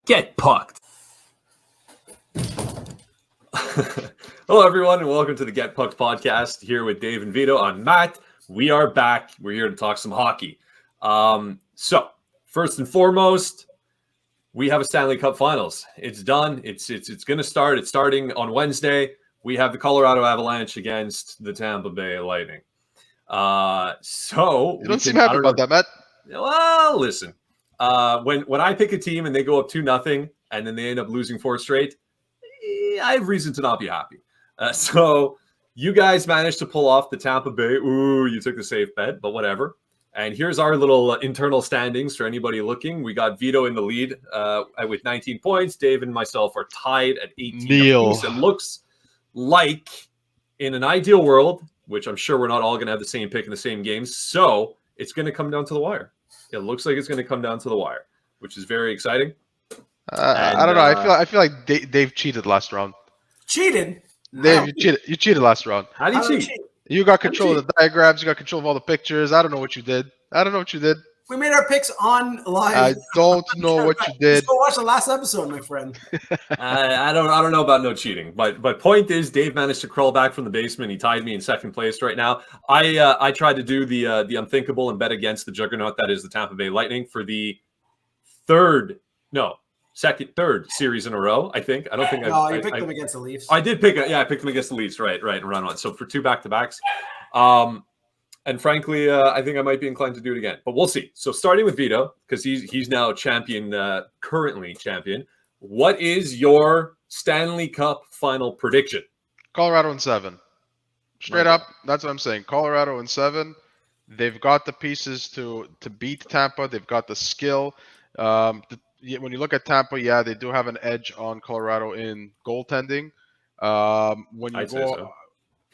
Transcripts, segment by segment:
Get pucked. Hello, everyone, and welcome to the Get Pucked podcast here with Dave and Vito. I'm Matt. We are back. We're here to talk some hockey. So, first and foremost, we have a Stanley Cup Finals. It's done. It's going to start. It's starting on Wednesday. We have the Colorado Avalanche against the Tampa Bay Lightning. So you don't seem happy about that, Matt. Well, listen. When I pick a team and they go up 2-0 and then they end up losing 4 straight, I have reason to not be happy. So you guys managed to pull off the Tampa Bay. Ooh, you took the safe bet, but whatever. And here's our little internal standings for anybody looking. We got Vito in the lead with 19 points. Dave and myself are tied at 18 apiece. It looks like in an ideal world, which I'm sure we're not all going to have the same pick in the same games, so it's going to come down to the wire. It looks like it's going to come down to the wire, which is very exciting. I don't know. I feel like Dave cheated last round. Cheated? Dave, you cheated last round. How do you cheat? You got control of the diagrams. You got control of all the pictures. I don't know what you did. We made our picks on live. I don't know what you did. Just go watch the last episode, my friend. I don't know about no cheating, but point is, Dave managed to crawl back from the basement. He tied me in second place right now. I tried to do the unthinkable and bet against the juggernaut that is the Tampa Bay Lightning for the third series in a row. I think. I don't think. You picked them against the Leafs. I did pick. I picked them against the Leafs. Right, in round one. So for 2 back-to-backs. And frankly, I think I might be inclined to do it again, but we'll see. So starting with Vito, because he's now currently champion. What is your Stanley Cup final prediction? Colorado in 7. Straight up, that's what I'm saying. Colorado in 7. They've got the pieces to beat Tampa. They've got the skill. When you look at Tampa, they do have an edge on Colorado in goaltending.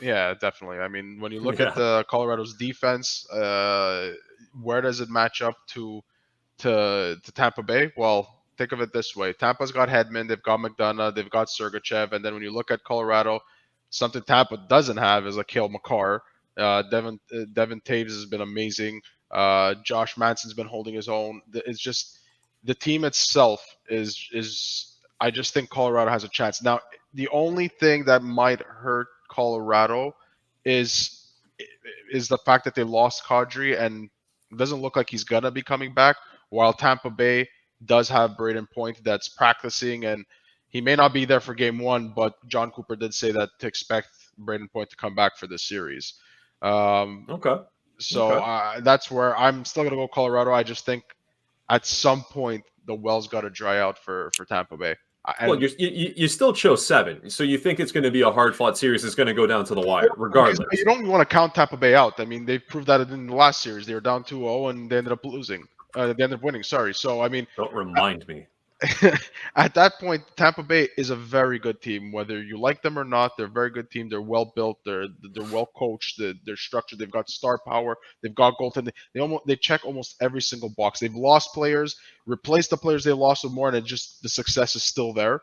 Yeah, definitely. I mean, when you look at the Colorado's defense, where does it match up to Tampa Bay? Well, think of it this way. Tampa's got Hedman, they've got McDonough, they've got Sergachev, and then when you look at Colorado, something Tampa doesn't have is a Cale Makar. Devin Taves has been amazing. Josh Manson's been holding his own. It's just the team itself is I just think Colorado has a chance. Now, the only thing that might hurt Colorado is the fact that they lost Kadri and it doesn't look like he's gonna be coming back, while Tampa Bay does have Braden Point that's practicing, and he may not be there for game 1, but John Cooper did say that to expect Braden Point to come back for this series. So that's where I'm still gonna go Colorado. I just think at some point the well's got to dry out for Tampa Bay. Well, you still chose 7, so you think it's going to be a hard-fought series. It's going to go down to the wire, regardless. You don't want to count Tampa Bay out. I mean, they proved that in the last series. They were down 2-0, and they ended up losing. They ended up winning, sorry. So, I mean... Don't remind me. At that point, Tampa Bay is a very good team. Whether you like them or not, they're a very good team. They're well-built. They're well-coached. They're structured. They've got star power. They've got goaltending. They check almost every single box. They've lost players, replaced the players they lost with more, and the success is still there.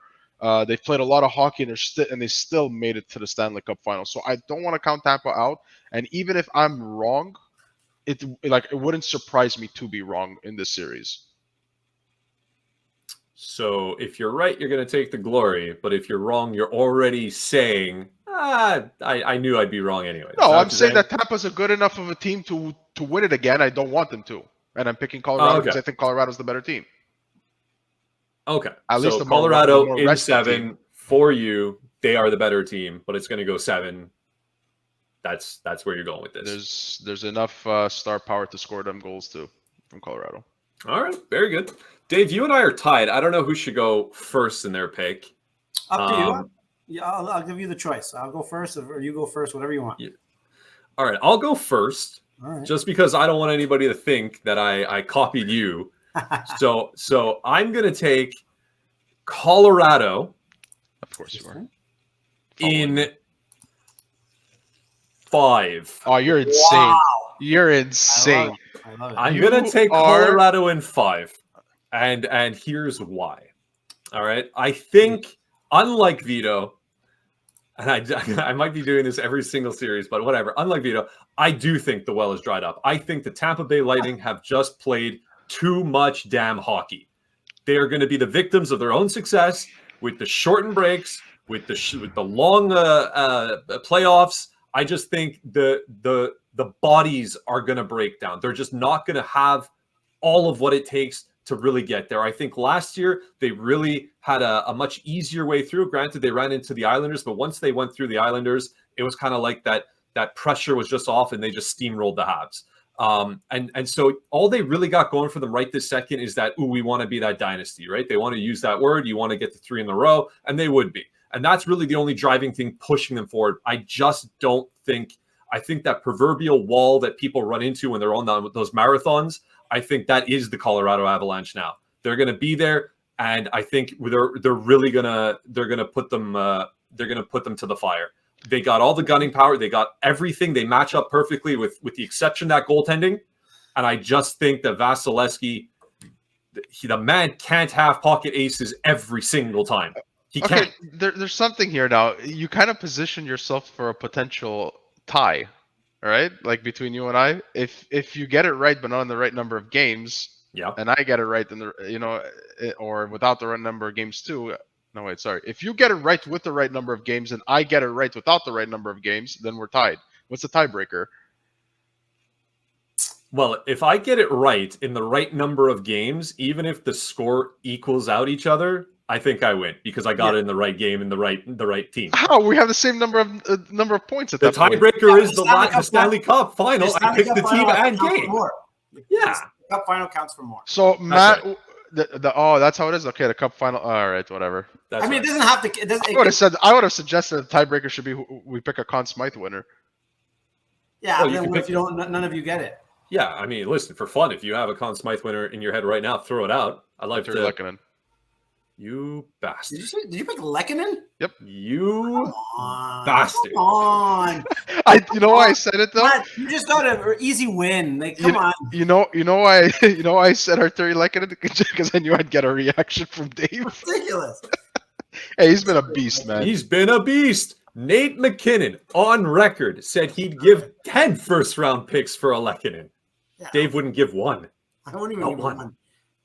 They've played a lot of hockey, and they still made it to the Stanley Cup Finals. So I don't want to count Tampa out. And even if I'm wrong, it wouldn't surprise me to be wrong in this series. So if you're right, you're going to take the glory. But if you're wrong, you're already saying, I knew I'd be wrong anyway. No, I'm saying that Tampa's a good enough of a team to win it again. I don't want them to. And I'm picking Colorado because I think Colorado's the better team. Okay. At least Colorado in 7 for you. They are the better team, but it's going to go 7. That's where you're going with this. There's enough star power to score them goals too from Colorado. All right. Very good. Dave, you and I are tied. I don't know who should go first in their pick. Up to you. Yeah, I'll give you the choice. I'll go first, or you go first, whatever you want. Yeah. All right, I'll go first, just because I don't want anybody to think that I copied you. So I'm going to take Colorado. Of course you are. In 5. Oh, you're insane. Wow. You're insane. I love it. I'm going to take Colorado in 5. And here's why. All right. I think, unlike Vito, and I might be doing this every single series, but whatever. Unlike Vito, I do think the well is dried up. I think the Tampa Bay Lightning have just played too much damn hockey. they are going to be the victims of their own success with the shortened breaks, with the long playoffs. I just think the bodies are going to break down. They're just not going to have all of what it takes to really get there. I think last year they really had a much easier way through. Granted, they ran into the Islanders, but once they went through the Islanders, it was kind of like that pressure was just off and they just steamrolled the Habs. And so all they really got going for them right this second is that, we want to be that dynasty, right? They want to use that word. You want to get to 3 in a row, and they would be. And that's really the only driving thing pushing them forward. I think that proverbial wall that people run into when they're on those marathons, I think that is the Colorado Avalanche now. They're going to be there, and I think they're really going to put them to the fire. They got all the gunning power. They got everything. They match up perfectly with the exception of that goaltending. And I just think that Vasilevsky, the man can't have pocket aces every single time. He can't. There's something here now. You kind of position yourself for a potential tie, all right? Like between you and I. If you get it right, but not in the right number of games, and I get it right, or without the right number of games too. No, wait, sorry. If you get it right with the right number of games and I get it right without the right number of games, then we're tied. What's the tiebreaker? Well, if I get it right in the right number of games, even if the score equals out each other, I think I win because I got it in the right game and the right team. How? We have the same number of points at the that point. The tiebreaker is the Stanley Cup Final. I picked the team and game. Yeah. The Cup Final counts for more. So, Matt... Right. That's how it is. Okay, the Cup Final. All right, whatever. It doesn't have to. I would have suggested the tiebreaker should be we pick a Conn Smythe winner. Yeah, well, then if you don't, none of you get it. Yeah, I mean, listen, for fun, if you have a Conn Smythe winner in your head right now, throw it out. I'd like to. Lehkonen. You bastard! Did you pick Lehkonen? Yep. You bastard! Come on. You know why I said it though? Matt, you just got an easy win. Like, come on. You know why? You know why I said Arturi Lehkonen? Because I knew I'd get a reaction from Dave. Ridiculous. Hey, he's been a beast, man. He's been a beast. Nate McKinnon on record said he'd give 10 first-round picks for a Lehkonen. Yeah. Dave wouldn't give one. I wouldn't even give one.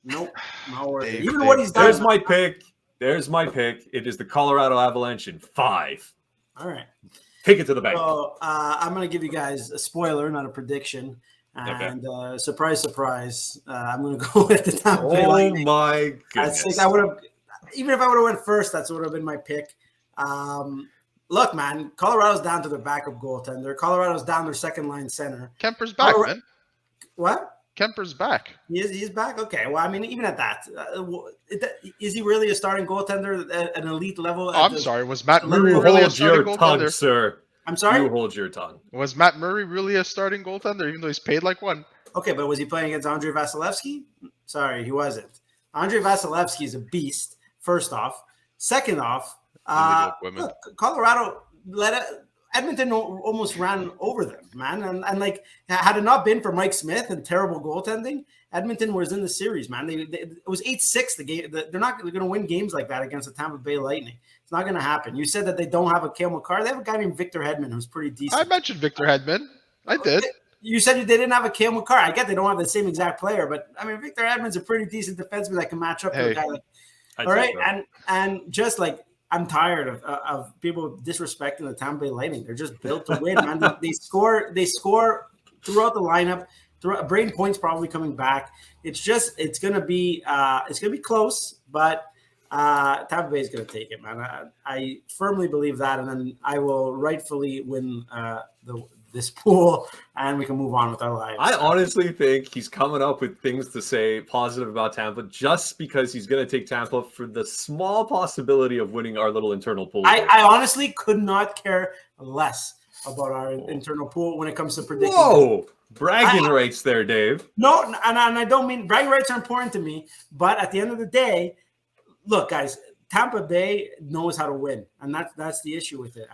Nope. Not worth it. Even what he's done. There's my pick. It is the Colorado Avalanche in 5. All right. Take it to the bank. So I'm going to give you guys a spoiler, not a prediction. And surprise, surprise, I'm going to go with the Tampa Bay Lightning. Oh, my goodness. I think I would have, even if I would have went first, that's would have been my pick. Look, man, Colorado's down to their backup goaltender. Colorado's down their second-line center. Kemper's back, man. What? Kemper's back. He's back? Okay. Well, I mean, even at that, is he really a starting goaltender at an elite level? I'm sorry. Was Matt Murray really a starting goaltender? Sir. I'm sorry? You hold your tongue. Was Matt Murray really a starting goaltender, even though he's paid like one? Okay, but was he playing against Andrei Vasilevsky? Sorry, he wasn't. Andrei Vasilevsky is a beast, first off. Second off, look, Colorado Edmonton almost ran over them, man. And like, had it not been for Mike Smith and terrible goaltending, Edmonton was in the series, man. It was 8-6 the game. They're not going to win games like that against the Tampa Bay Lightning. It's not going to happen. You said that they don't have a Cale Makar. They have a guy named Victor Hedman who's pretty decent. I mentioned Victor Hedman. I did. You said they didn't have a Cale Makar. I get they don't have the same exact player, but I mean, Victor Hedman's a pretty decent defenseman that can match up to a guy like. All right, and just like. I'm tired of people disrespecting the Tampa Bay Lightning. They're just built to win, man. They score throughout the lineup. Braden Point's probably coming back. It's gonna be close, but Tampa Bay is gonna take it, man. I firmly believe that, and then I will rightfully win this pool, and we can move on with our lives. I honestly think he's coming up with things to say positive about Tampa just because he's going to take Tampa for the small possibility of winning our little internal pool. I honestly could not care less about our internal pool when it comes to predicting. Whoa! Bragging rights there, Dave. No, and I don't mean bragging rights are important to me, but at the end of the day, look, guys, Tampa Bay knows how to win, and that's the issue with it.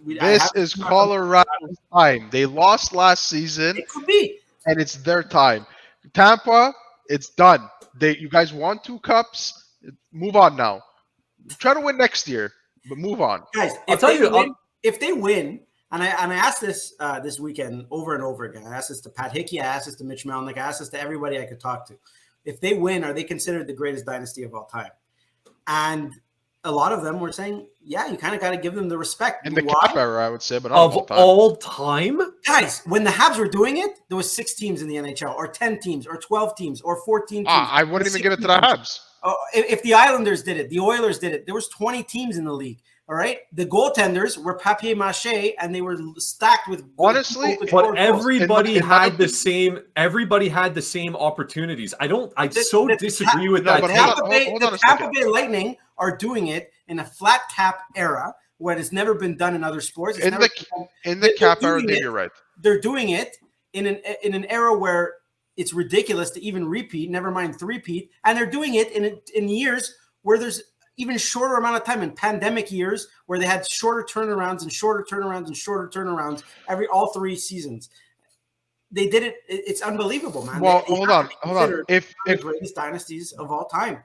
This is Colorado's time. They lost last season. It could be, and it's their time. Tampa, it's done. You guys won 2 cups. Move on now. Try to win next year, but move on. Guys, if they win, and I asked this this weekend over and over again. I asked this to Pat Hickey. I asked this to Mitch Melnick. I asked this to everybody I could talk to. if they win, are they considered the greatest dynasty of all time? And a lot of them were saying, yeah, you kind of got to give them the respect. In the Cap era, I would say, but not of all time. Guys, when the Habs were doing it, there was 6 teams in the NHL, or 10 teams, or 12 teams, or 14 teams. I wouldn't even give it to the Habs. If the Islanders did it, the Oilers did it, there was 20 teams in the league. All right, the goaltenders were papier-mâché, and they were stacked with. Honestly, but everybody had the same. Everybody had the same opportunities. I disagree with that. The Tampa Bay Lightning are doing it in a flat cap era where it's never been done in other sports. In the cap era, you're right. They're doing it in an era where it's ridiculous to even repeat. Never mind three-peat, and they're doing it in years where there's even shorter amount of time, in pandemic years where they had shorter turnarounds all 3 seasons. They did it. It's unbelievable, man. Well, hold on. If the greatest dynasties of all time.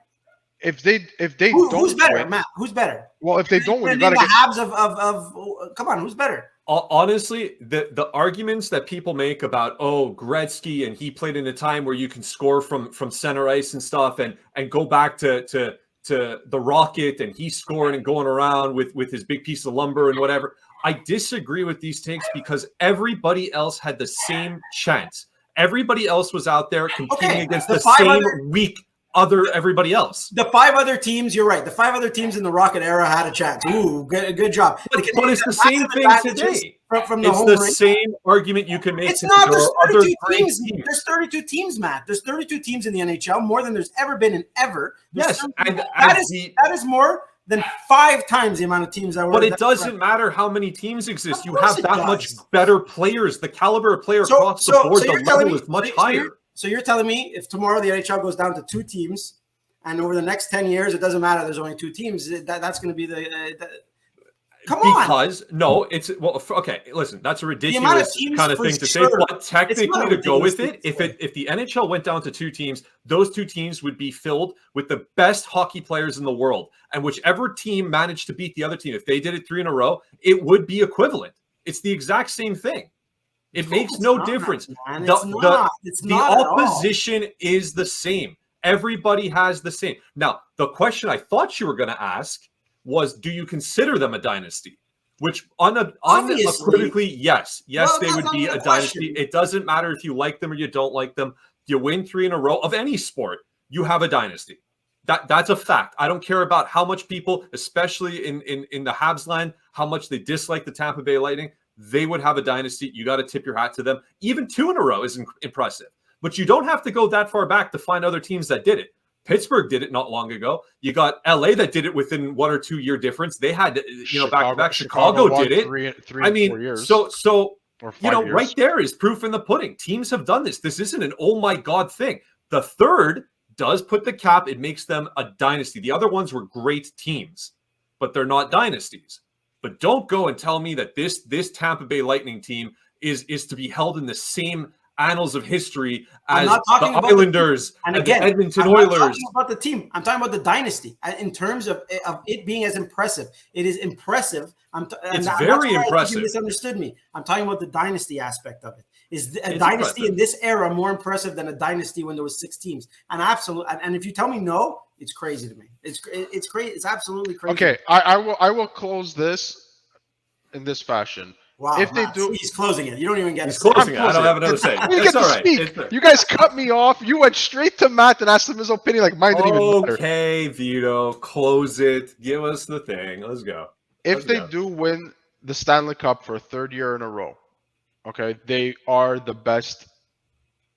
If they who's better, win, Matt? Who's better? Well, if they don't win, you got to get Habs of come on, who's better? Honestly, the arguments that people make about Gretzky and he played in a time where you can score from center ice and stuff, and go back to the Rocket and he's scoring and going around with his big piece of lumber and whatever. I disagree with these takes because everybody else had the same chance. Everybody else was out there competing against the same everybody else. The 5 other teams, you're right. The 5 other teams in the Rocket era had a chance. Ooh, good job. But it's the same thing today. It's the same argument you can make. It's not. There's 32 teams. There's 32 teams, Matt. There's 32 teams in the NHL, more than there's ever been in ever. Yes, that is more than 5 times the amount of teams that were. But it doesn't matter how many teams exist. You have that much better players. The caliber of player across the board, the level is much higher. So you're telling me if tomorrow the NHL goes down to 2 teams, and over the next 10 years it doesn't matter, there's only 2 teams, that's going to be come on. Because okay, listen, that's a ridiculous kind of thing to say, but technically to go with it, if the NHL went down to 2 teams, those 2 teams would be filled with the best hockey players in the world, and whichever team managed to beat the other team, if they did it 3 in a row, it would be equivalent. It's the exact same thing. It makes no difference. The opposition is the same. Everybody has the same. Now, the question I thought you were going to ask was, do you consider them a dynasty? Which unequivocally, yes. Yes, they would be a dynasty. It doesn't matter if you like them or you don't like them. You win 3 in a row of any sport, you have a dynasty. That's a fact. I don't care about how much people, especially in the Habs land, how much they dislike the Tampa Bay Lightning. They would have a dynasty. You got to tip your hat to them. Even 2 in a row is impressive. But you don't have to go that far back to find other teams that did it. Pittsburgh did it not long ago. You got LA that did it within 1 or 2 year difference. They had, back to back. Chicago did it. 3 4 years. So years. Right there is proof in the pudding. Teams have done this. This isn't an oh my god thing. The third does put the cap. It makes them a dynasty. The other ones were great teams, but they're not dynasties. But don't go and tell me that this Tampa Bay Lightning team is to be held in the same annals of history as the Islanders and the Edmonton Oilers. I'm not talking about the team. I'm talking about the dynasty. In terms of it being as impressive, it is impressive. It's very impressive. You misunderstood me. I'm talking about the dynasty aspect of it. Is a dynasty in this era more impressive than a dynasty when there was 6 teams? And absolutely. And if you tell me no, it's crazy to me. It's crazy. It's absolutely crazy. Okay, I will close this in this fashion. Wow, if they do, he's closing it. You don't even get it. He's closing it. I don't have another say. It's all right. You guys cut me off. You went straight to Matt and asked him his opinion like mine didn't even matter. Okay, Vito, close it. Give us the thing. Let's go. If they do win the Stanley Cup for a 3rd year in a row, okay, they are the best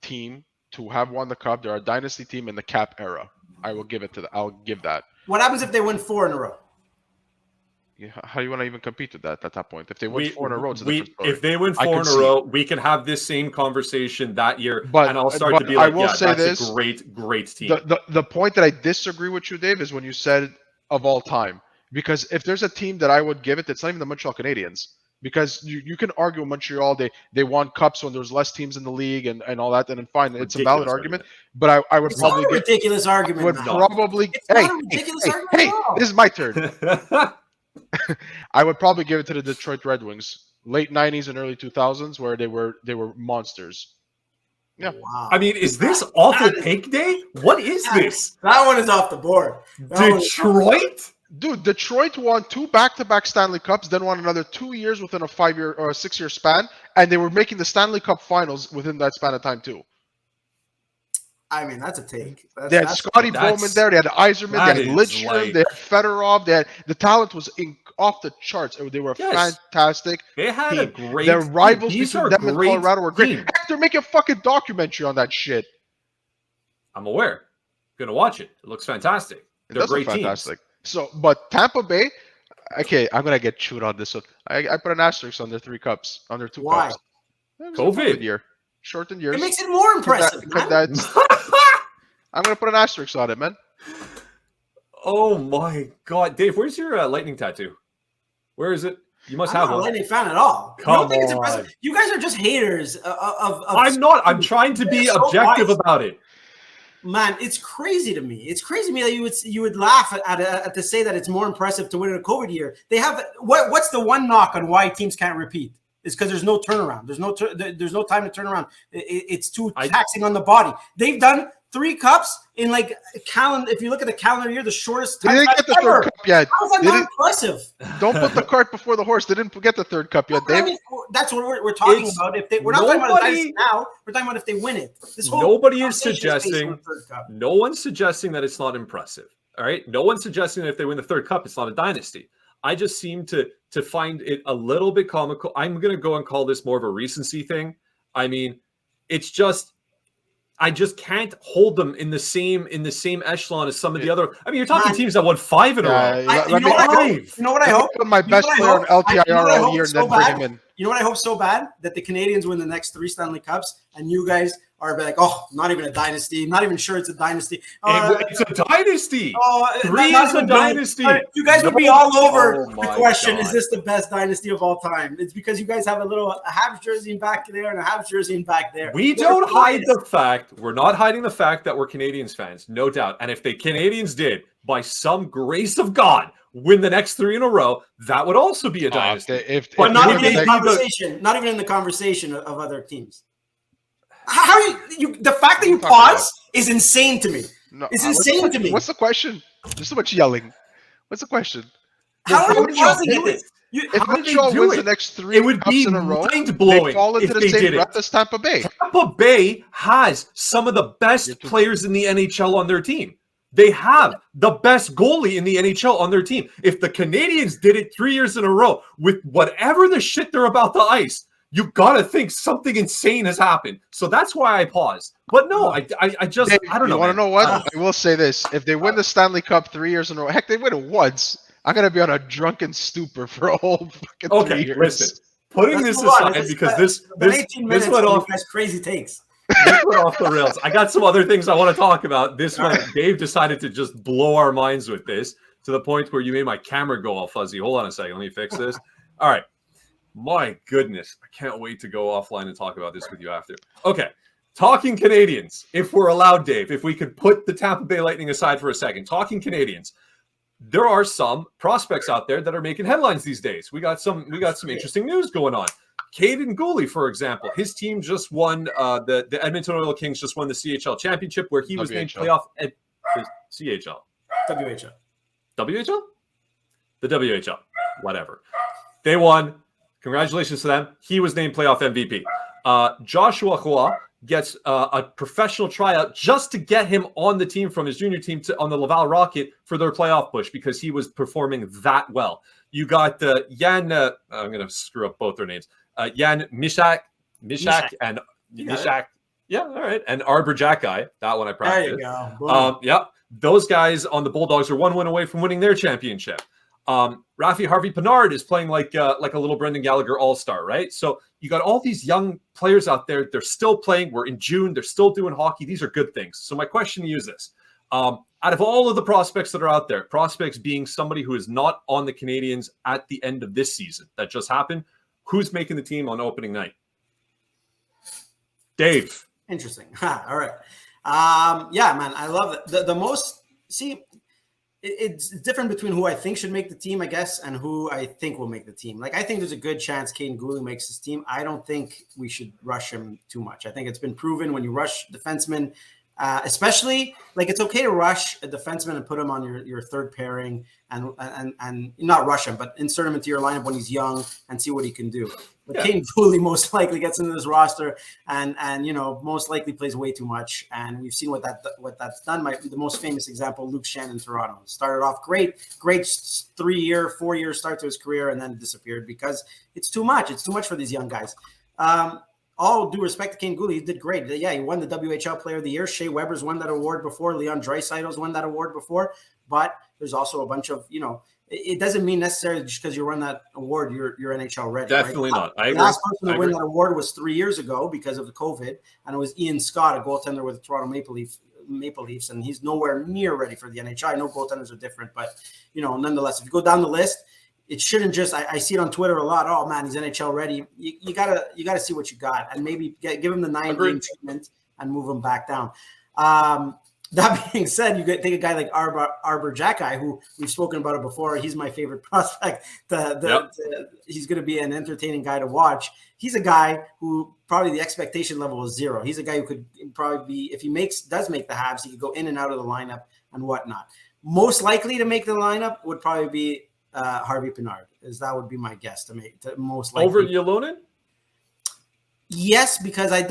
team to have won the cup. They're a dynasty team in the cap era. I'll give that. What happens if they win 4 in a row? Yeah, how do you want to even compete with that at that point? If they win 4 in a row, it's a different story. If they win 4 in a row, we can have this same conversation that year, and I'll start to be like, that's a great team. The point that I disagree with you, Dave, is when you said of all time. Because if there's a team that I would give it, it's not even the Montreal Canadiens. Because you can argue Montreal, they won cups when there was less teams in the league and all that, and then fine, it's a valid argument. But I would it's probably not a ridiculous argument. Would probably it's not a ridiculous argument. Hey, this is my turn. I would probably give it to the Detroit Red Wings, late '90s and early 2000s, where they were monsters. Yeah. Wow. I mean, is this awful take day? What is this? That one is off the board. Detroit? Dude, Detroit won 2 back-to-back Stanley Cups, then won another 2 years within a 5-year or a 6-year span, and they were making the Stanley Cup Finals within that span of time too. I mean, that's a take. They had Scotty Bowman there. They had Yzerman. They had Lidstrom. They had Fedorov. The talent was off the charts. They were fantastic. They had team. a great. Their rivals These between are them and Colorado were great. team. Heck, they're making a fucking documentary on that shit. I'm aware. Gonna watch it. It looks fantastic. They're great fantastic. Teams. So, but Tampa Bay. Okay, I'm gonna get chewed on this one. I put an asterisk on their 3 cups, on their 2 Why? cups. COVID year, shortened years. It makes it more impressive. I'm gonna put an asterisk on it, man. Oh my God, Dave, where's your lightning tattoo? Where is it? You must have one. I'm not a Lightning fan at all. Come you don't think on. It's impressive? You guys are just haters of I'm not. I'm trying to be objective about it. Man, it's crazy to me. It's crazy to me that you would laugh at to say that it's more impressive to win in a COVID year. They have what's the one knock on why teams can't repeat? It's because there's no turnaround. There's no time to turn around. It's too taxing on the body. They've done 3 cups in like calendar. If you look at the calendar year, the shortest time. They didn't get the ever. 3rd cup yet. How is that not impressive? Don't put the cart before the horse. They didn't get the 3rd cup yet. I mean, that's what we're talking about. If we're not talking about the now, we're talking about if they win it. Nobody is suggesting. No one's suggesting that it's not impressive. All right. No one's suggesting that if they win the 3rd cup, it's not a dynasty. I just seem to find it a little bit comical. I'm going to go and call this more of a recency thing. I mean, it's just. I just can't hold them in the same echelon as some of the other. I mean, you're talking teams that won 5 in a row. You know what I hope? Put my best player on LTIR all year and then bring him in. You know what I hope so bad? That the Canadiens win the next 3 Stanley Cups, and you guys are like, oh, not even a dynasty. Not even sure it's a dynasty. It's a dynasty. 3 is a dynasty. You guys would be all over the question, is this the best dynasty of all time? It's because you guys have a Habs jersey back there and a Habs jersey back there. We don't hide the fact. We're not hiding the fact that we're Canadiens fans, no doubt. And if the Canadiens did, by some grace of God, win the next 3 in a row, that would also be a dynasty. But not even in the conversation. Not even in the conversation of other teams. How you the fact that you pause is insane to me. No, it's insane to me. What's the question? There's so much yelling. What's the question? How are you pausing it? If Montreal wins the next 3 cups in a row, mind-blowing. They fall into the same breath as Tampa Bay. Tampa Bay has some of the best players in the NHL on their team. They have the best goalie in the NHL on their team. If the Canadiens did it 3 years in a row with whatever the shit they're about to ice, you got to think something insane has happened. So that's why I paused. But no, I just, I don't know. You want to know what? I will say this. If they win the Stanley Cup 3 years in a row, heck, they win it once. I'm going to be on a drunken stupor for a whole fucking 3 years. Listen, putting this aside because this went off. That's crazy takes. This went off the rails. I got some other things I want to talk about. This one, Dave decided to just blow our minds with this to the point where you made my camera go all fuzzy. Hold on a second. Let me fix this. All right. My goodness. I can't wait to go offline and talk about this with you after. Okay. Talking Canadiens, if we're allowed, Dave, if we could put the Tampa Bay Lightning aside for a second. Talking Canadiens, there are some prospects out there that are making headlines these days. We got some interesting news going on. Caden Gooley, for example, his team just won the Edmonton Oil Kings just won the CHL championship where he was named playoff at the CHL. WHL? The WHL. Whatever. They won. Congratulations to them. He was named playoff MVP. Joshua Hua gets a professional tryout just to get him on the team from his junior team on the Laval Rocket for their playoff push because he was performing that well. You got Jan, I'm going to screw up both their names. Jan Mishak and Mishak. Yeah, all right. And Arbor Jack guy. That one I practiced. There you go. Yeah, those guys on the Bulldogs are 1 win away from winning their championship. Rafi Harvey Pinard is playing like a little Brendan Gallagher all-star, right? So you got all these young players out there. They're still playing. We're in June. They're still doing hockey. These are good things. So my question to you is this. Out of all of the prospects that are out there, prospects being somebody who is not on the Canadiens at the end of this season that just happened, who's making the team on opening night? Dave. Interesting. All right. Yeah, man, I love it. The most – see – it's different between who I think should make the team, I guess, and who I think will make the team. Like, I think there's a good chance Kaiden Guhle makes this team. I don't think we should rush him too much. I think it's been proven when you rush defensemen, especially, like, it's okay to rush a defenseman and put him on your third pairing and not rush him, but insert him into your lineup when he's young and see what he can do. But Kaiden Guhle most likely gets into this roster and most likely plays way too much. And we've seen what that's done. The most famous example, Luke Shannon in Toronto. Started off great 4-year start to his career and then disappeared because it's too much. It's too much for these young guys. All due respect to Kaiden Guhle, he did great. Yeah, he won the WHL Player of the Year. Shea Weber's won that award before. Leon Draisaitl's won that award before. But there's also a bunch of, it doesn't mean necessarily just because you won that award, you're NHL ready. Definitely right? not. I agree. The last person to win that award was 3 years ago because of the COVID, and it was Ian Scott, a goaltender with the Toronto Maple Leafs, and he's nowhere near ready for the NHL. I know goaltenders are different, but nonetheless, if you go down the list, it shouldn't just. I see it on Twitter a lot. Oh man, he's NHL ready. You gotta see what you got, and maybe give him the 9-game treatment and move him back down. That being said, you take a guy like Arbor Jacki, who we've spoken about it before. He's my favorite prospect. He's going to be an entertaining guy to watch. He's a guy who probably the expectation level is 0. He's a guy who could probably be, if he does make the Habs, he could go in and out of the lineup and whatnot. Most likely to make the lineup would probably be Harvey Pinard, as that would be my guess to most likely. Over Ylonen? Yes, because I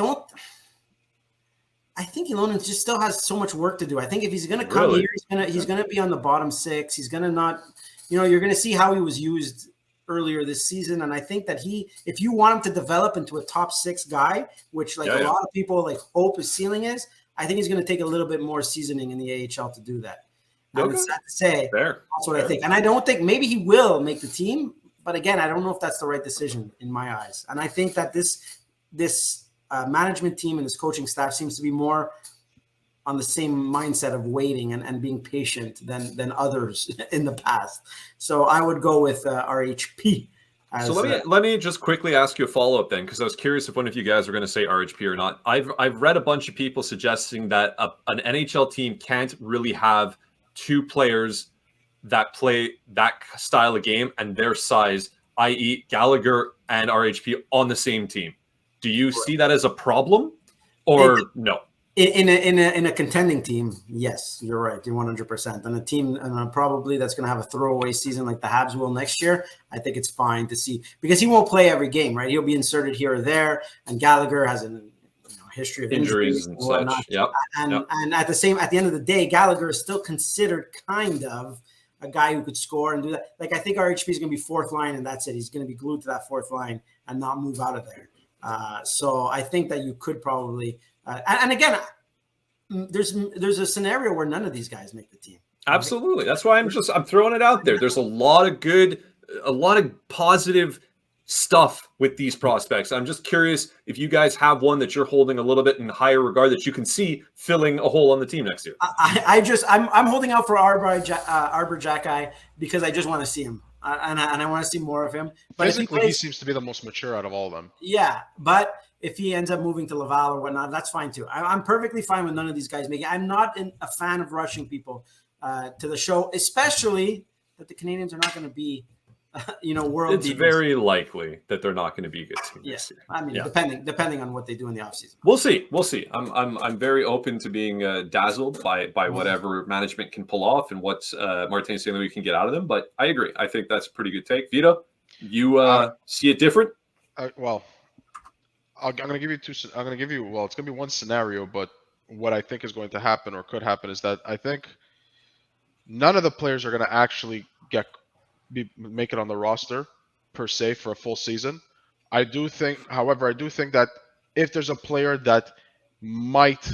think Ylonen just still has so much work to do. I think if he's going to come here, he's going to be on the bottom 6. He's going to not, you're going to see how he was used earlier this season. And I think that if you want him to develop into a top 6 guy, which a lot of people hope his ceiling is, I think he's going to take a little bit more seasoning in the AHL to do that. Okay. It's sad to say, that's what I think. And I don't think maybe he will make the team, but again, I don't know if that's the right decision in my eyes. And I think that this management team and this coaching staff seems to be more on the same mindset of waiting and being patient than others in the past. So I would go with RHP. So let me just quickly ask you a follow-up then, because I was curious if one of you guys are going to say RHP or not. I've read a bunch of people suggesting that an NHL team can't really have 2 players that play that style of game and their size, i.e. Gallagher and RHP on the same team. Do you see that as a problem or no? In a contending team, yes, you're right. You're 100%. And a team probably that's going to have a throwaway season like the Habs will next year, I think it's fine to see because he won't play every game, right? He'll be inserted here or there, and Gallagher has a history of injuries and such. Yep. And at the end of the day, Gallagher is still considered kind of a guy who could score and do that. I think RHP is going to be 4th line, and that's it. He's going to be glued to that 4th line and not move out of there. So I think that you could probably, and again, there's a scenario where none of these guys make the team. Right? Absolutely. That's why I'm throwing it out there. There's a lot of positive stuff with these prospects. I'm just curious if you guys have one that you're holding a little bit in higher regard that you can see filling a hole on the team next year. I'm holding out for Arbor Jacki because I just want to see him. And I want to see more of him. But physically, he seems to be the most mature out of all of them. Yeah, but if he ends up moving to Laval or whatnot, that's fine too. I'm perfectly fine with none of these guys making. I'm not a fan of rushing people to the show, especially that the Canadiens are not going to be, world. It's very likely that they're not going to be a good team this year. I mean, depending on what they do in the offseason. We'll see. I'm very open to being dazzled by whatever management can pull off and what Martin St. Louis can get out of them. But I agree. I think that's a pretty good take. Vito, you see it different? Well, I'm going to give you well, it's going to be one scenario, but what I think is going to happen or could happen is that I think none of the players are going to actually make it on the roster per se for a full season. However, I do think that if there's a player that might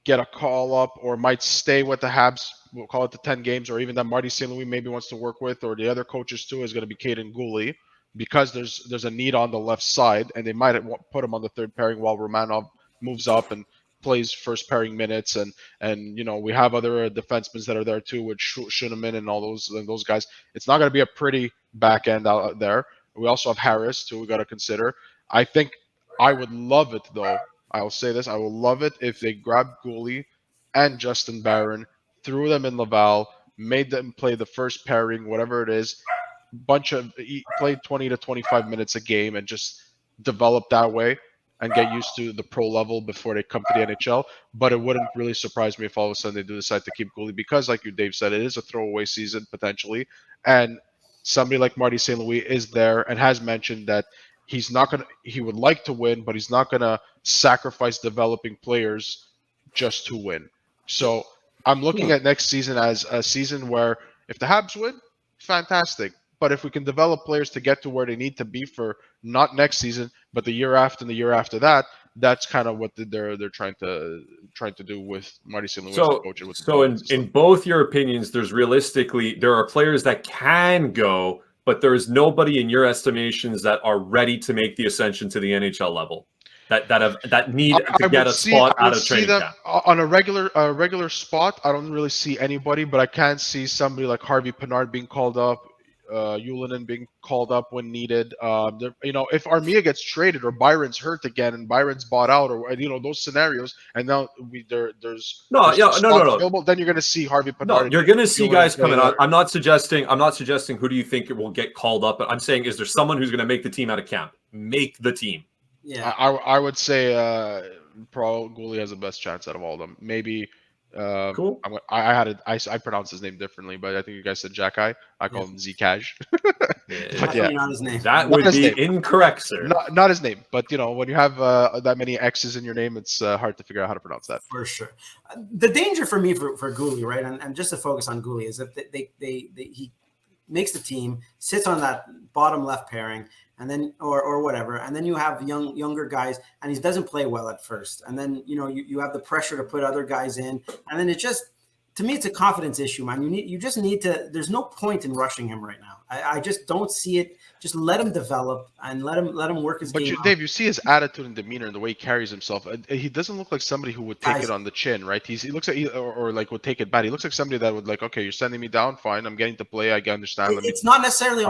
get a call up or might stay with the Habs, we'll call it the 10 games, or even that Marty St. Louis maybe wants to work with, or the other coaches too, is going to be Kaiden Guhle, because there's a need on the left side, and they might put him on the 3rd pairing while Romanov moves up and plays 1st pairing minutes, and we have other defensemen that are there too with Schuneman and all those guys. It's not going to be a pretty back end out there. We also have Harris too. We got to consider. I think I would love it though. I will say this: I will love it if they grab Guhle and Justin Barron, threw them in Laval, made them play the first pairing, whatever it is, play 20 to 25 minutes a game and just develop that way and get used to the pro level before they come to the NHL. But it wouldn't really surprise me if all of a sudden they do decide to keep Goalie because, like you, Dave said, it is a throwaway season potentially. And somebody like Marty St. Louis is there and has mentioned that he would like to win, but he's not going to sacrifice developing players just to win. So I'm looking at next season as a season where if the Habs win, fantastic. But if we can develop players to get to where they need to be for not next season, but the year after and the year after that, that's kind of what they're trying to do with Marty St. Louis. So in both your opinions, there are players that can go, but there is nobody in your estimations that are ready to make the ascension to the NHL level. That need to get a spot out of training camp. On a regular spot, I don't really see anybody, but I can see somebody like Harvey Pinard being called up, Ylönen being called up when needed. If Armia gets traded or Byron's hurt again and Byron's bought out, or those scenarios, and now there's no. available, then you're going to see Harvey Pinard. No, you're going to see guys coming out. I'm not suggesting who do you think will get called up, but I'm saying is there someone who's going to make the team out of camp? Make the team. Yeah, I would say Pro Goalie has the best chance out of all of them. Maybe. Cool. I pronounced his name differently, but I think you guys said Jack-I. I call him Zcash. But yeah, not his name. That would be incorrect, sir. Not his name, but when you have that many X's in your name, it's hard to figure out how to pronounce that. For sure. The danger for me for Goalie, right, and just to focus on Goalie, is that he makes the team, sits on that bottom left pairing, and then or whatever, and then you have younger guys, and he doesn't play well at first, and then you have the pressure to put other guys in, and then to me it's a confidence issue, man. You just need to. There's no point in rushing him right now. I just don't see it. Just let him develop and let him work his game. But Dave, you see his attitude and demeanor and the way he carries himself. He doesn't look like somebody who would take it on the chin, right? He looks like or like would take it bad. He looks like somebody that would okay, you're sending me down, fine. I'm getting to play. I understand. It's not necessarily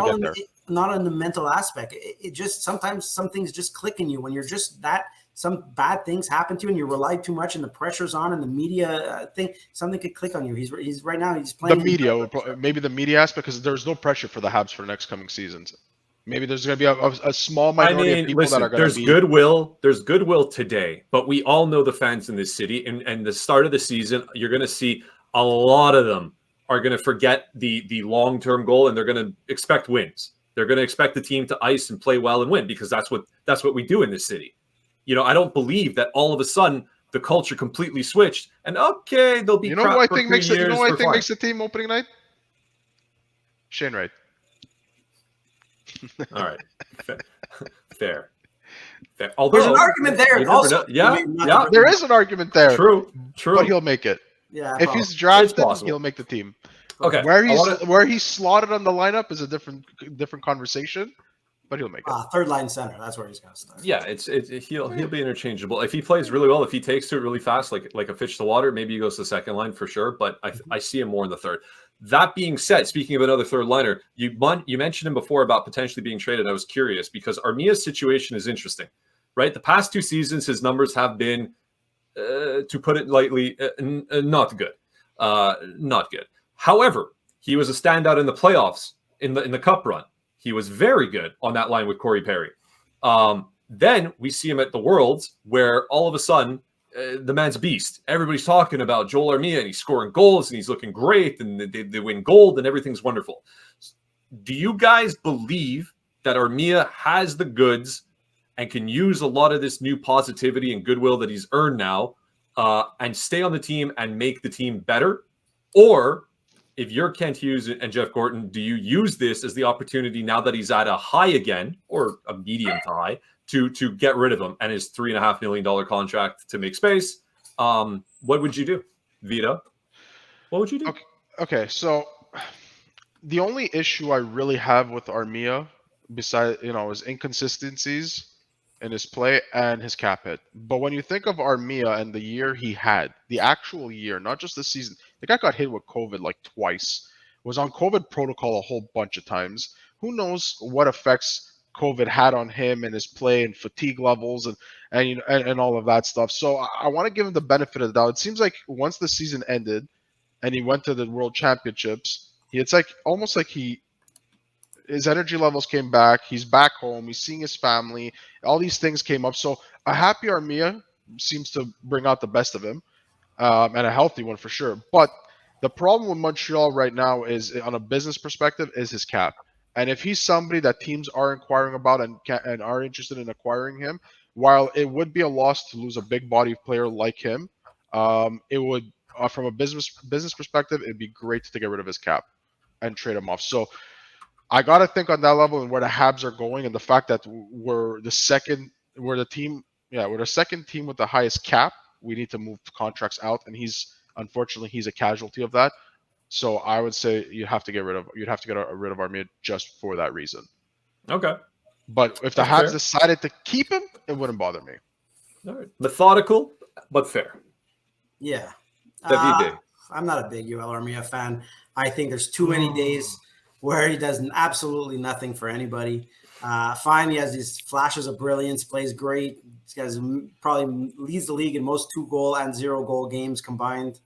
not in the mental aspect. It just sometimes some things just click in you when you're just that. Some bad things happen to you and you rely too much and the pressure's on and the media thing, something could click on you. He's right now, he's playing. Maybe the media aspect, because there's no pressure for the Habs for the next coming seasons. Maybe there's going to be a small minority of people that are going to be. There's goodwill today, but we all know the fans in this city. And the start of the season, you're going to see a lot of them are going to forget the long-term goal and they're going to expect wins. They're going to expect the team to ice and play well and win because that's what we do in this city. I don't believe that all of a sudden the culture completely switched and they'll be. Who I think makes the team opening night? Shane Wright. All right, fair. Although there's an argument there. Also, there is an argument there. True. But he'll make it. Yeah, if he's drafted, he'll make the team. Okay, where he's slotted on the lineup is a different conversation. But he'll make it. Third line center. That's where he's going to start. Yeah, he'll be interchangeable if he plays really well. If he takes to it really fast, like a fish to water, maybe he goes to the second line for sure. But I see him more in the third. That being said, speaking of another third liner, you mentioned him before about potentially being traded. I was curious because Armia's situation is interesting, right? The past 2 seasons, his numbers have been, to put it lightly, not good. Not good. However, he was a standout in the playoffs in the Cup run. He was very good on that line with Corey Perry. Then we see him at the Worlds where all of a sudden the man's a beast. Everybody's talking about Joel Armia and he's scoring goals and he's looking great and they win gold and everything's wonderful. Do you guys believe that Armia has the goods and can use a lot of this new positivity and goodwill that he's earned now and stay on the team and make the team better? Or if you're Kent Hughes and Jeff Gorton, do you use this as the opportunity now that he's at a high again, or a medium to high, to get rid of him and his $3.5 million contract to make space? What would you do, Vito? What would you do? Okay. So the only issue I really have with Armia, besides his inconsistencies in his play and his cap hit. But when you think of Armia and the year he had, the actual year, not just the season, the guy got hit with COVID like twice, was on COVID protocol a whole bunch of times. Who knows what effects COVID had on him and his play and fatigue levels and all of that stuff. So I want to give him the benefit of the doubt. It seems like once the season ended, and he went to the World Championships. It's like almost like his energy levels came back. He's back home. He's seeing his family. All these things came up. So a happy Armia seems to bring out the best of him, and a healthy one for sure. But the problem with Montreal right now is, on a business perspective, is his cap. And if he's somebody that teams are inquiring about and are interested in acquiring him, while it would be a loss to lose a big body player like him, it would, from a business perspective, it'd be great to get rid of his cap and trade him off. So I got to think on that level and where the Habs are going, and the fact that we're the second team with the highest cap. We need to move contracts out, and unfortunately he's a casualty of that. So I would say you'd have to get rid of Armia just for that reason. Okay. But if the Habs decided to keep him, it wouldn't bother me. All right. Methodical, but fair. Yeah. David. I'm not a big Joel Armia fan. I think there's too many days where he does absolutely nothing for anybody. Fine, he has these flashes of brilliance, plays great. This guy's probably leads the league in most 2-goal and 0-goal games combined.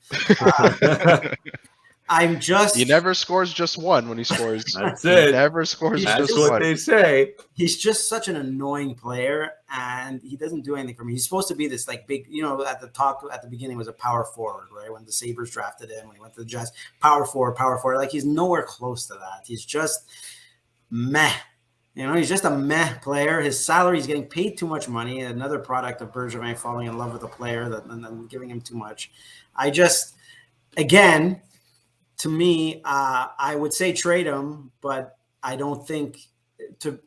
He never scores just one when he scores. That's it. He never scores just one. That's what they say. He's just such an annoying player, and he doesn't do anything for me. He's supposed to be this like big, at the beginning was a power forward, right? When the Sabres drafted him, when he went to the Jets, power forward. Like he's nowhere close to that. He's just meh. He's just a meh player. His salary, he's getting paid too much money. Another product of Bergevin falling in love with a player and then giving him too much. To me, I would say trade him, but I don't think, to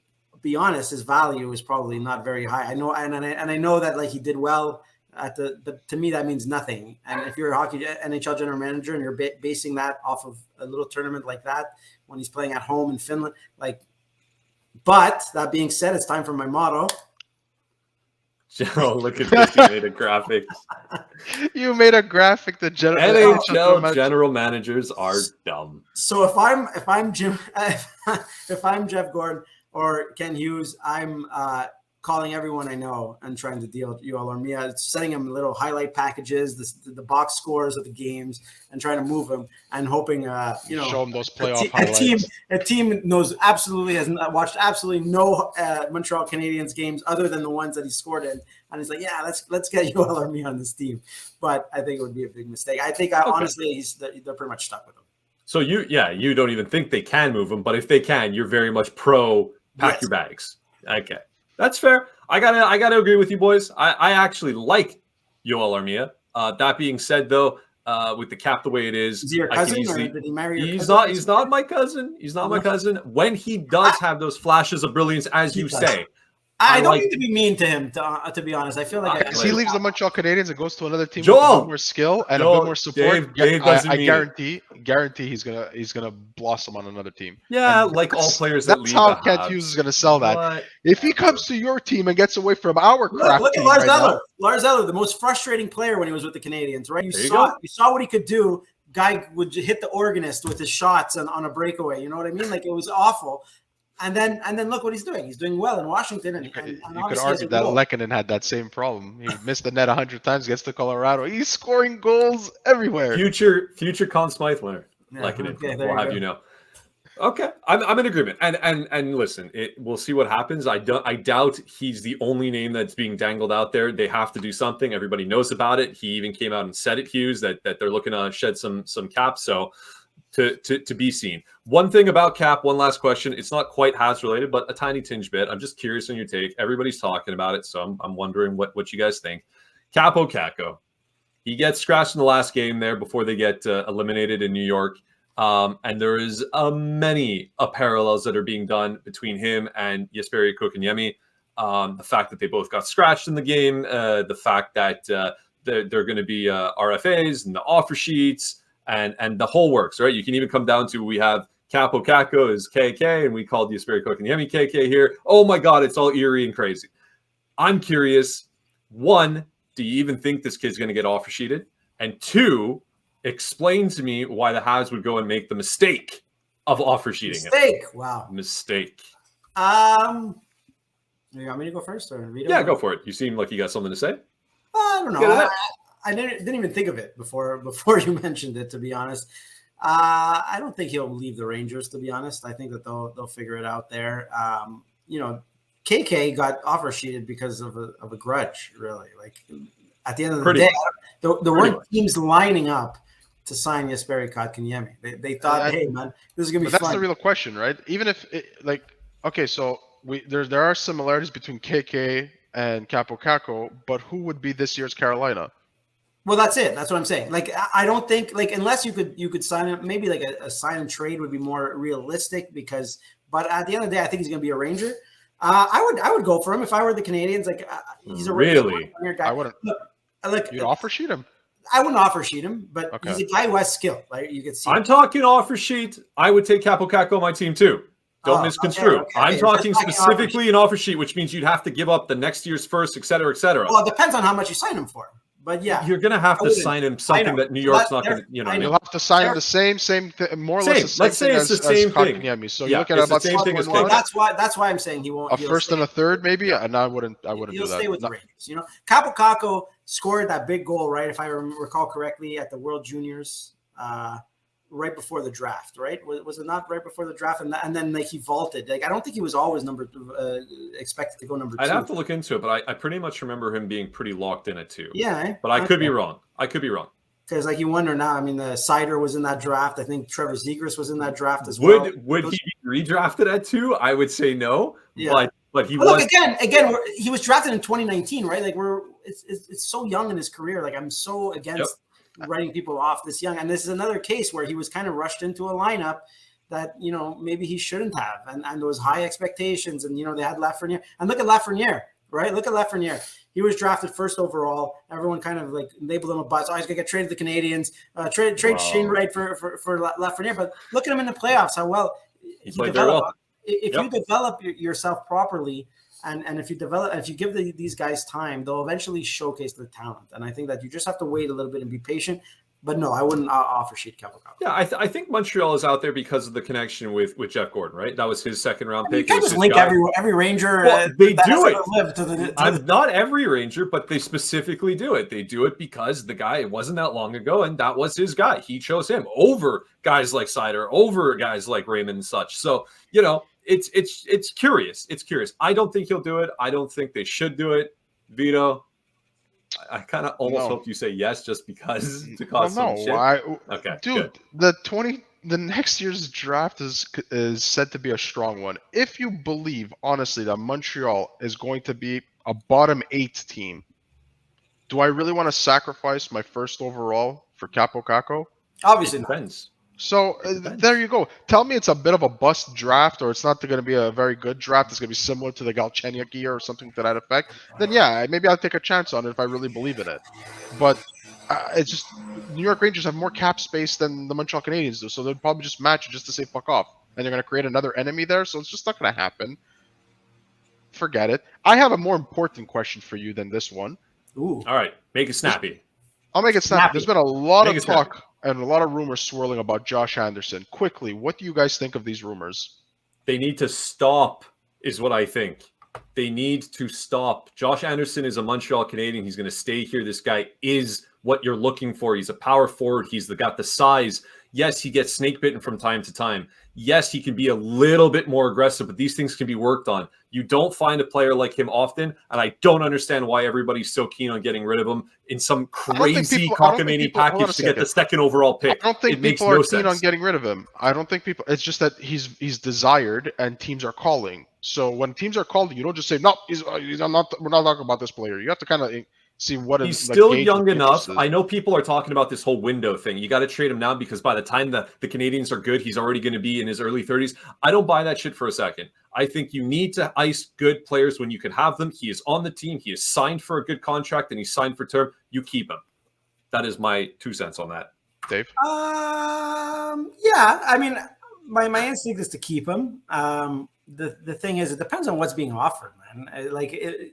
be honest, his value is probably not very high. I know, and I know that like he did well but to me that means nothing. And if you're a NHL general manager and you're basing that off of a little tournament like that when he's playing at home in Finland, but that being said, it's time for my motto. Joe, look at this. You made a graphic. You made a graphic. The NHL general managers are dumb. So if I'm Jeff Gordon or Ken Hughes, I'm calling everyone I know and trying to deal with Joel Armia, sending him little highlight packages, the box scores of the games, and trying to move him and hoping show him those playoff highlights. A team knows has watched absolutely no Montreal Canadiens games other than the ones that he scored in, and he's like, yeah, let's get Joel Armia on this team. But I think it would be a big mistake. I think honestly they're pretty much stuck with him. So you don't even think they can move him, but if they can, you're very much pro pack your bags. Okay. That's fair. I gotta agree with you, boys. I actually like Joel Armia. That being said, though, with the cap the way it is, is he your cousin, or did he marry your cousin? He's not my cousin. He's not my cousin. When he does have those flashes of brilliance, as you say, I don't mean to be mean to him. To be honest, I feel like he leaves the Montreal Canadiens and goes to another team with a bit more skill and a bit more support. I guarantee he's gonna blossom on another team. Yeah, like all players that leave. That's how Kent Hughes is gonna sell that. What? If he comes to your team and gets away from our crap, look at Lars Eller. Lars Eller, the most frustrating player when he was with the Canadiens, right? You saw what he could do. Guy would hit the organist with his shots on a breakaway. You know what I mean? Like, it was awful. And then look what he's doing. He's doing well in Washington. And you could argue that Lehkonen had that same problem. He missed the net 100 times, gets to Colorado. He's scoring goals everywhere. Future Conn Smythe winner. Lehkonen. Okay, we'll have you know. Okay, I'm in agreement. And listen, we'll see what happens. I doubt he's the only name that's being dangled out there. They have to do something. Everybody knows about it. He even came out and said it, Hughes, that they're looking to shed some cap. So to be seen. One thing about cap, one last question. It's not quite Habs related, but a tiny tinge bit. I'm just curious on your take. Everybody's talking about it, so I'm wondering what you guys think. Kappo Kakko. He gets scratched in the last game there before they get eliminated in New York. And there is many parallels that are being done between him and Jesperi Kotkaniemi. The fact that they both got scratched in the game, the fact that they're going to be RFAs and the offer sheets and the whole works, right? You can even come down to, we have Kaapo Kakko is KK and we called Jesperi Kotkaniemi KK here. Oh my God, it's all eerie and crazy. I'm curious, one, do you even think this kid's going to get offer sheeted? And two, explain to me why the Habs would go and make the mistake of offer sheeting him. Wow. Mistake. You want me to go first or Vito? Yeah, go for it. You seem like you got something to say. I don't know. I didn't even think of it before you mentioned it, to be honest. I don't think he'll leave the Rangers, to be honest. I think that they'll figure it out there. KK got offer sheeted because of a grudge, really. Like at the end of the day, there weren't teams lining up to sign Jesperi Kotkaniemi. They thought, hey man, this is gonna be fun. That's the real question, right? Even if so there are similarities between KK and Kaapo Kakko, but who would be this year's Carolina? Well, that's it. That's what I'm saying. Like, I don't think unless you could sign him, maybe like a sign and trade would be more realistic but at the end of the day, I think he's going to be a Ranger. I would go for him if I were the Canadiens. Like, he's a really guy. I wouldn't. You'd offer sheet him. I wouldn't offer sheet him, but he's a guy who has skill. Right? You could see. I'm talking offer sheet. I would take Kappo Kakko on my team too. Don't misconstrue. Okay. I'm talking specifically an offer sheet, which means you'd have to give up the next year's first, et cetera, et cetera. Well, it depends on how much you sign him for. But yeah, you're going to have to sign him something that New York's not going to, You'll have to sign him the same more or less the same. Let's say it's the same thing. Kotkaniemi. So you're looking at about same thing as well, that's why I'm saying he won't. A first and a third, maybe, and I wouldn't do that. He'll stay with the Rangers. Kaapo Kakko scored that big goal, right? If I recall correctly, at the World Juniors, right before the draft, right? Was it not right before the draft? And then he vaulted. Like, I don't think he was always expected to go number 2. I'd have to look into it, but I pretty much remember him being pretty locked in at 2. Yeah, but I could be wrong. Because you wonder now. I mean, the Sider was in that draft. I think Trevor Zegras was in that draft as well. Would he be redrafted at 2? I would say no. Yeah. But he was. Look, again, he was drafted in 2019, right? Like it's so young in his career. Like I'm so against. Yep. Writing people off this young, and this is another case where he was kind of rushed into a lineup that maybe he shouldn't have, and there was high expectations, and they had Lafreniere, and look at Lafreniere, right? Look at Lafreniere. He was drafted first overall. Everyone kind of labeled him a bust. Oh, he's gonna get traded to the Canadiens. Trade Shane Wright for Lafreniere, but look at him in the playoffs. How well he played very well. If you develop yourself properly. And if you give these guys time, they'll eventually showcase their talent. And I think that you just have to wait a little bit and be patient. But no, I wouldn't offer sheet Kappo Kakko. Yeah, I think Montreal is out there because of the connection with Jeff Gordon, right? That was his second round pick. You can't just link every Ranger. Well, they do it. Not every Ranger, but they specifically do it. They do it because the guy, it wasn't that long ago, and that was his guy. He chose him over guys like Sider, over guys like Raymond and such. So, It's curious. It's curious. I don't think he'll do it. I don't think they should do it. Vito, I kind of almost hope you say yes just because to cause some shit. Okay, dude. Good. The next year's draft is said to be a strong one. If you believe honestly that Montreal is going to be a bottom 8 team, do I really want to sacrifice my first overall for Kaapo Kakko? Obviously, depends. So there you go. Tell me it's a bit of a bust draft, or it's not going to be a very good draft. It's going to be similar to the Galchenyuk year or something to that effect. Then yeah, maybe I'll take a chance on it if I really believe in it. But it's just New York Rangers have more cap space than the Montreal Canadiens do, so they'll probably just match it just to say fuck off, and they're going to create another enemy there. So it's just not going to happen. Forget it. I have a more important question for you than this one. Ooh. All right, make it snappy. I'll make it snappy. There's been a lot of talk and a lot of rumors swirling about Josh Anderson. Quickly, what do you guys think of these rumors? They need to stop, is what I think. They need to stop. Josh Anderson is a Montreal Canadian. He's going to stay here. This guy is what you're looking for. He's a power forward. He's got the size. Yes, he gets snake bitten from time to time. Yes, he can be a little bit more aggressive, but these things can be worked on. You don't find a player like him often, and I don't understand why everybody's so keen on getting rid of him in some crazy cockamamie package to get the second overall pick. I don't think people are keen on getting rid of him. I don't think people. It's just that he's desired, and teams are calling. So when teams are calling, you don't just say no. We're not talking about this player. You have to kind of see what he's still young enough. I know people are talking about this whole window thing. You got to trade him now because by the time the Canadiens are good, he's already going to be in his early 30s. I don't buy that shit for a second. I think you need to ice good players when you can have them. He is on the team. He is signed for a good contract and he's signed for term. You keep him. That is my 2 cents on that. Dave? Yeah. I mean, my instinct is to keep him. The thing is, it depends on what's being offered, man.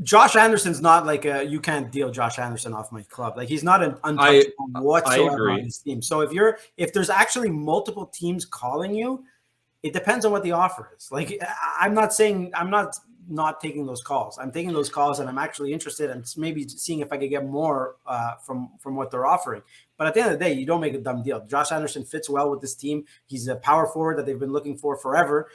Josh Anderson's not like you can't deal Josh Anderson off my club. Like he's not an untouchable whatsoever on his team. So if there's actually multiple teams calling you, it depends on what the offer is. Like I'm not not taking those calls. I'm taking those calls, and I'm actually interested in maybe seeing if I could get more from what they're offering. But at the end of the day, you don't make a dumb deal. Josh Anderson fits well with this team. He's a power forward that they've been looking for forever.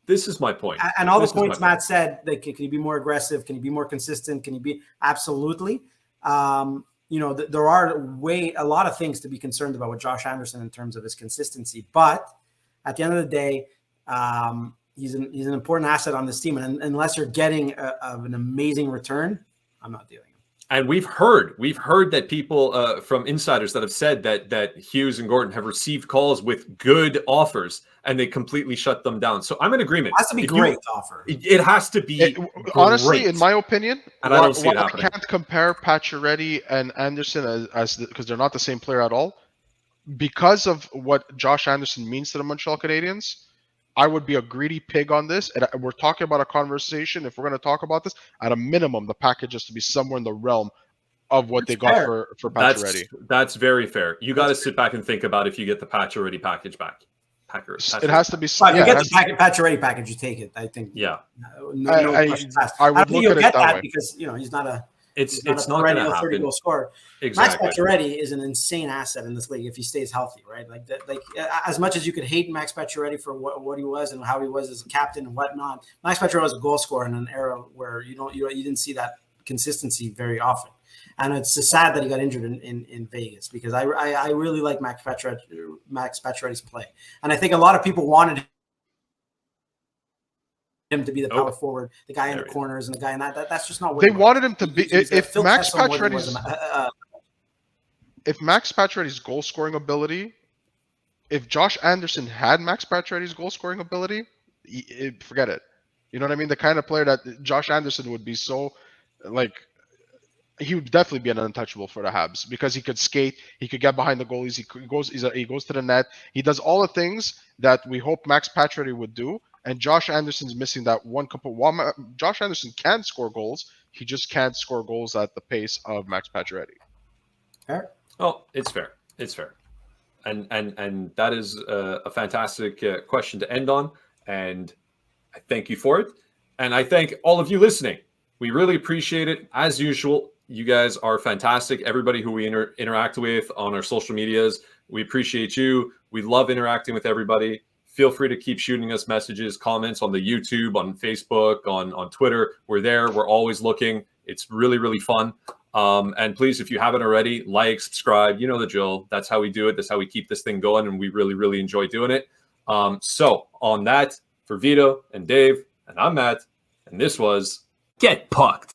This is my point. And all the points Matt said, like, can he be more aggressive? Can he be more consistent? Can he be absolutely? There are a lot of things to be concerned about with Josh Anderson in terms of his consistency. But at the end of the day, he's an important asset on this team. And unless you're getting an amazing return, I'm not dealing. And we've heard that people from insiders that have said that Hughes and Gordon have received calls with good offers and they completely shut them down. So I'm in agreement. It has to be great offer. It has to be honestly, in my opinion, and I don't see it I happening. can't compare Pacioretty and Anderson because they're not the same player at all. Because of what Josh Anderson means to the Montreal Canadiens, I would be a greedy pig on this. And we're talking about a conversation. If we're going to talk about this, at a minimum, the package has to be somewhere in the realm of what they got for Pacioretty. That's very fair. You got to sit back and think about if you get the Pacioretty package back. It has to be. If you get the Pacioretty package, you take it. I think. Yeah. I would look at it that way because he's not a. It's not going to happen. 30-goal scorer. Exactly. Max Pacioretty is an insane asset in this league if he stays healthy, right? Like as much as you could hate Max Pacioretty for what he was and how he was as a captain and whatnot, Max Pacioretty was a goal scorer in an era where you didn't see that consistency very often. And it's sad that he got injured in Vegas because I really like Max Pacioretty's play, and I think a lot of people wanted him to be the power forward, the guy in the corners, and the guy in that's just not what they wanted him to be. If Max Pacioretty's goal scoring ability, if Josh Anderson had Max Pacioretty's goal scoring ability, forget it. You know what I mean? The kind of player that Josh Anderson would be, so like, he would definitely be an untouchable for the Habs because he could skate, he could get behind the goalies, he goes to the net, he does all the things that we hope Max Pacioretty would do. And Josh Anderson's missing that one couple. While Josh Anderson can score goals, he just can't score goals at the pace of Max Pacioretty. Fair. Oh, it's fair. It's fair. And that is a fantastic question to end on. And I thank you for it. And I thank all of you listening. We really appreciate it. As usual, you guys are fantastic. Everybody who we interact with on our social medias, we appreciate you. We love interacting with everybody. Feel free to keep shooting us messages, comments on the YouTube, on Facebook, on Twitter. We're there. We're always looking. It's really, really fun. And please, if you haven't already, like, subscribe. You know the drill. That's how we do it. That's how we keep this thing going. And we really, really enjoy doing it. So on that, for Vito and Dave, and I'm Matt, and this was Get Pucked.